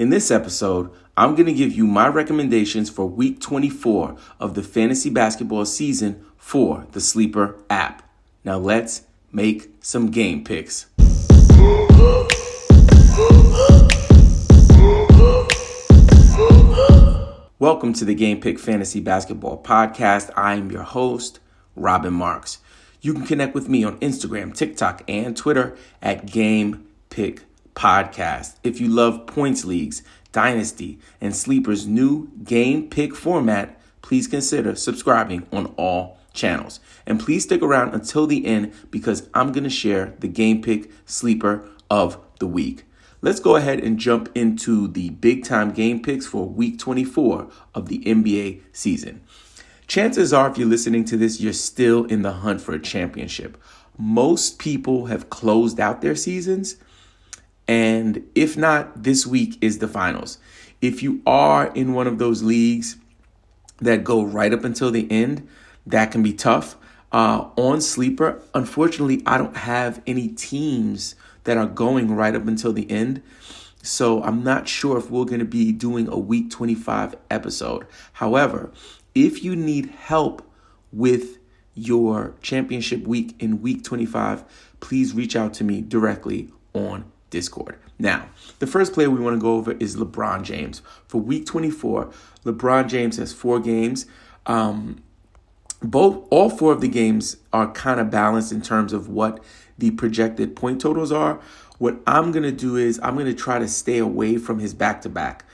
In this episode, I'm going to give you my recommendations for week 24 of the fantasy basketball season for the Sleeper app. Now let's make some game picks. Welcome to the Game Pick Fantasy Basketball Podcast. I am your host, Robin Marks. You can connect with me on Instagram, TikTok, and Twitter at Game Pick Podcast. If you love points leagues, dynasty, and Sleeper's new Game Pick format, please consider subscribing on all channels. And please stick around until the end because I'm going to share the Game Pick Sleeper of the week. Let's go ahead and jump into the big time game picks for week 24 of the NBA season. Chances are, if you're listening to this, you're still in the hunt for a championship. Most people have closed out their seasons, and if not, this week is the finals. If you are in one of those leagues that go right up until the end, that can be tough. On Sleeper, unfortunately, I don't have any teams that are going right up until the end. So I'm not sure if we're going to be doing a week 25 episode. However, if you need help with your championship week in week 25, please reach out to me directly on Discord. Now, the first player we want to go over is LeBron James. For week 24, LeBron James has 4 games. All 4 of the games are kind of balanced in terms of what the projected point totals are. What I'm going to do is I'm going to try to stay away from his back-to-back.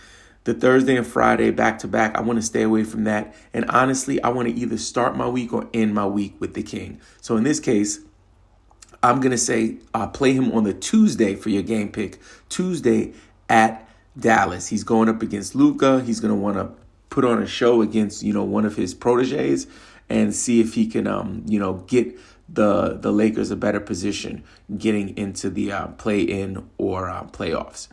The Thursday and Friday back-to-back, I want to stay away from that. And honestly, I want to either start my week or end my week with the King. So in this case, I'm going to say play him on the Tuesday for your game pick. Tuesday at Dallas. He's going up against Luka. He's going to want to put on a show against, one of his proteges and see if he can, get the Lakers a better position getting into the play-in or playoffs.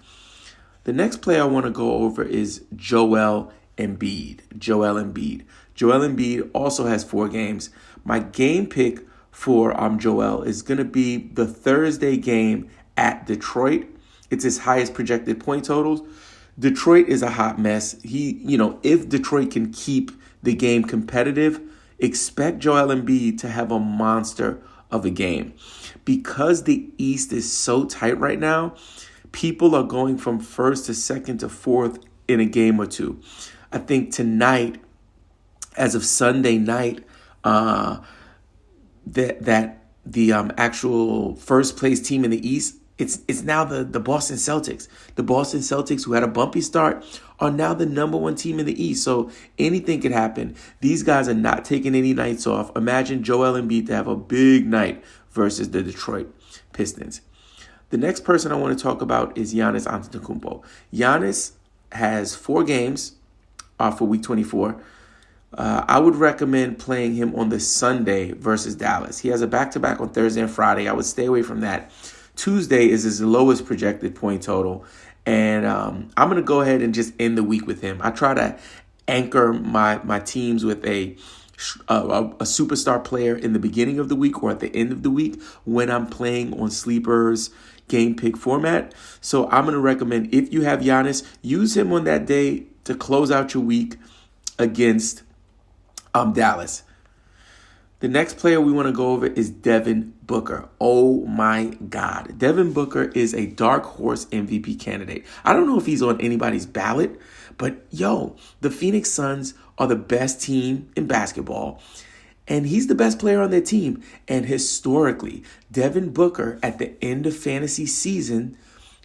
The next player I want to go over is Joel Embiid. Joel Embiid also has 4 games. My game pick for Joel is going to be the Thursday game at Detroit. It's his highest projected point totals. Detroit is a hot mess. If Detroit can keep the game competitive, expect Joel Embiid to have a monster of a game. Because the East is so tight right now, people are going from first to second to fourth in a game or two. I think tonight, as of Sunday night, that the actual first place team in the East, it's now the Boston Celtics. The Boston Celtics, who had a bumpy start, are now the number 1 team in the East. So anything could happen. These guys are not taking any nights off. Imagine Joel Embiid to have a big night versus the Detroit Pistons. The next person I want to talk about is Giannis Antetokounmpo. Giannis has 4 games for week 24. I would recommend playing him on the Sunday versus Dallas. He has a back-to-back on Thursday and Friday. I would stay away from that. Tuesday is his lowest projected point total. And I'm going to go ahead and just end the week with him. I try to anchor my teams with a superstar player in the beginning of the week or at the end of the week when I'm playing on Sleeper's game pick format. So I'm going to recommend, if you have Giannis, use him on that day to close out your week against Dallas. The next player we want to go over is Devin Booker. Oh my God. Devin Booker is a dark horse MVP candidate. I don't know if he's on anybody's ballot, but the Phoenix Suns are the best team in basketball. And he's the best player on their team. And historically, Devin Booker at the end of fantasy season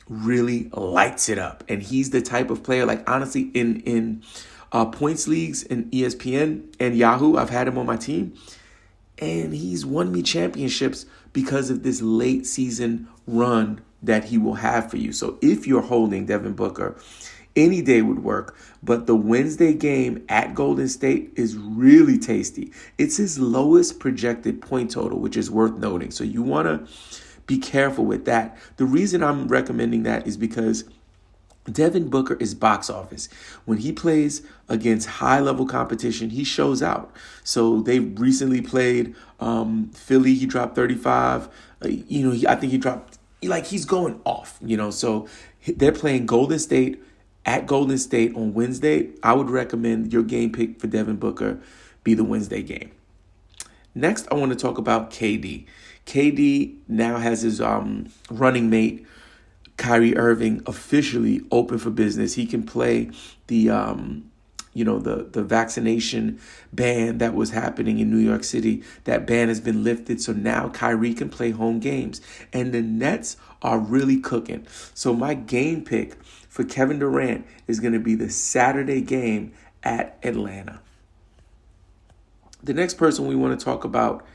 really lights it up. And he's the type of player, like honestly, in points leagues and ESPN and Yahoo, I've had him on my team. And he's won me championships because of this late season run that he will have for you. So if you're holding Devin Booker, any day would work. But the Wednesday game at Golden State is really tasty. It's his lowest projected point total, which is worth noting. So you want to be careful with that. The reason I'm recommending that is because Devin Booker is box office. When he plays against high-level competition, he shows out. So they recently played Philly. He dropped 35. I think he dropped, he's going off, So they're playing Golden State at Golden State on Wednesday, I would recommend your game pick for Devin Booker be the Wednesday game. Next, I want to talk about KD. KD now has his running mate, Kyrie Irving, officially open for business. He can play the vaccination ban that was happening in New York City. That ban has been lifted, so now Kyrie can play home games. And the Nets are really cooking. So my game pick for Kevin Durant is going to be the Saturday game at Atlanta. The next person we want to talk about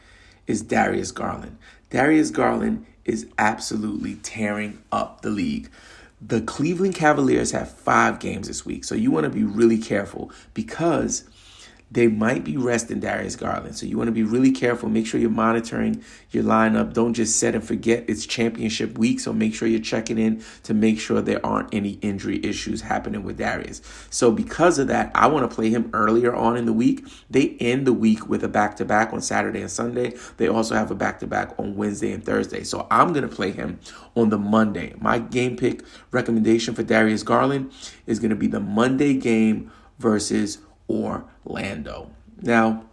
is Darius Garland. Darius Garland is absolutely tearing up the league. The Cleveland Cavaliers have 5 games this week, so you want to be really careful because they might be resting Darius Garland. So you want to be really careful. Make sure you're monitoring your lineup. Don't just set and forget it's championship week, so make sure you're checking in to make sure there aren't any injury issues happening with Darius. So because of that, I want to play him earlier on in the week. They end the week with a back-to-back on Saturday and Sunday. They also have a back-to-back on Wednesday and Thursday. So I'm going to play him on the Monday. My game pick recommendation for Darius Garland is going to be the Monday game versus Orlando. Now,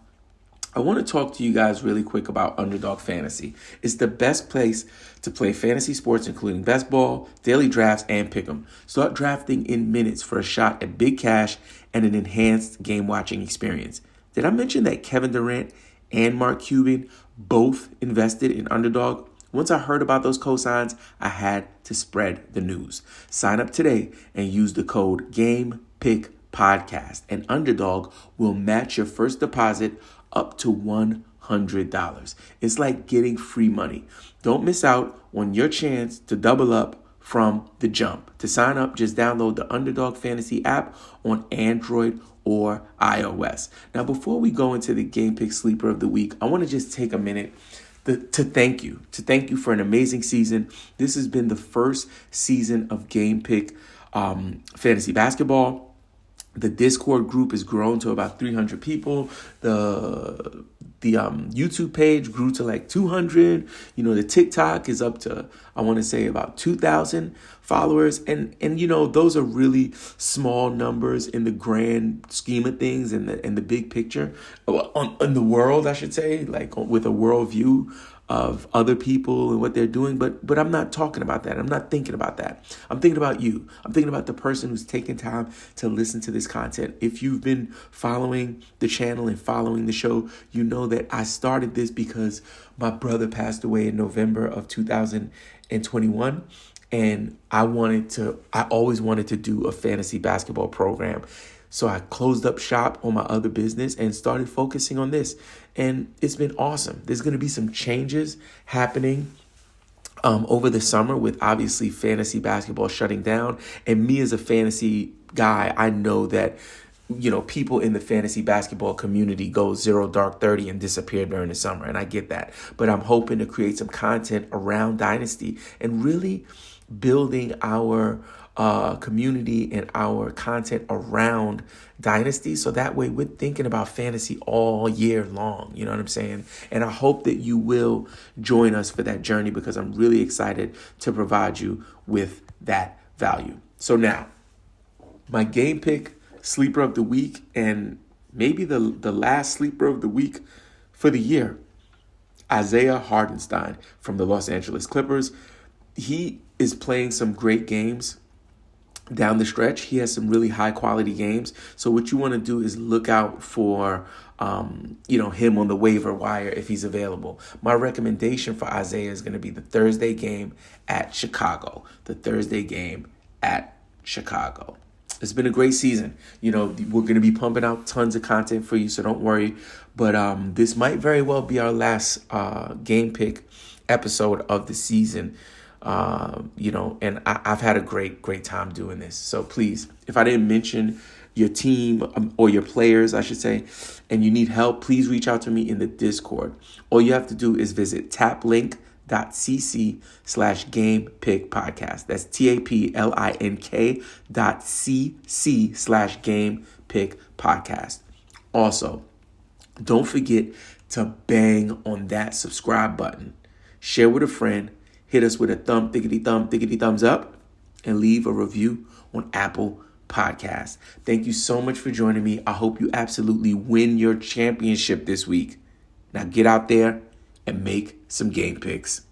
I want to talk to you guys really quick about Underdog Fantasy. It's the best place to play fantasy sports, including best ball, daily drafts, and pick'em. Start drafting in minutes for a shot at big cash and an enhanced game-watching experience. Did I mention that Kevin Durant and Mark Cuban both invested in Underdog? Once I heard about those cosigns, I had to spread the news. Sign up today and use the code GamePickPodcast, and Underdog will match your first deposit up to $100. It's like getting free money. Don't miss out on your chance to double up from the jump. To sign up, just download the Underdog Fantasy app on Android or iOS. Now, before we go into the Game Pick Sleeper of the Week, I want to just take a minute to thank you for an amazing season. This has been the first season of Game Pick Fantasy Basketball. The Discord group has grown to about 300 people. The YouTube page grew to like 200. The TikTok is up to, I want to say, about 2,000 followers. And those are really small numbers in the grand scheme of things and the big picture in the world, I should say, like with a world view of other people and what they're doing. But I'm not talking about that. I'm not thinking about that. I'm thinking about you. I'm thinking about the person who's taking time to listen to this content. If you've been following the channel and following the show, you know that I started this because my brother passed away in November of 2021. And I always wanted to do a fantasy basketball program. So I closed up shop on my other business and started focusing on this. And it's been awesome. There's going to be some changes happening over the summer with obviously fantasy basketball shutting down. And me as a fantasy guy, I know that people in the fantasy basketball community go 0 dark 30 and disappear during the summer. And I get that. But I'm hoping to create some content around Dynasty and really building our community and our content around Dynasty. So that way we're thinking about fantasy all year long. You know what I'm saying? And I hope that you will join us for that journey because I'm really excited to provide you with that value. So now, my game pick sleeper of the week and maybe the last sleeper of the week for the year, Isaiah Hartenstein from the Los Angeles Clippers. He is playing some great games down the stretch. He has some really high quality games. So what you want to do is look out for, him on the waiver wire if he's available. My recommendation for Isaiah is going to be the Thursday game at Chicago. It's been a great season. We're going to be pumping out tons of content for you, so don't worry. But this might very well be our last game pick episode of the season. And I've had a great time doing this. So please, if I didn't mention your team or your players, I should say, and you need help, please reach out to me in the Discord. All you have to do is visit taplink.cc/gamepickpodcast. That's taplink.cc/gamepickpodcast. Also, don't forget to bang on that subscribe button. Share with a friend. Hit us with a thumbs up, and leave a review on Apple Podcast. Thank you so much for joining me. I hope you absolutely win your championship this week. Now get out there and make some game picks.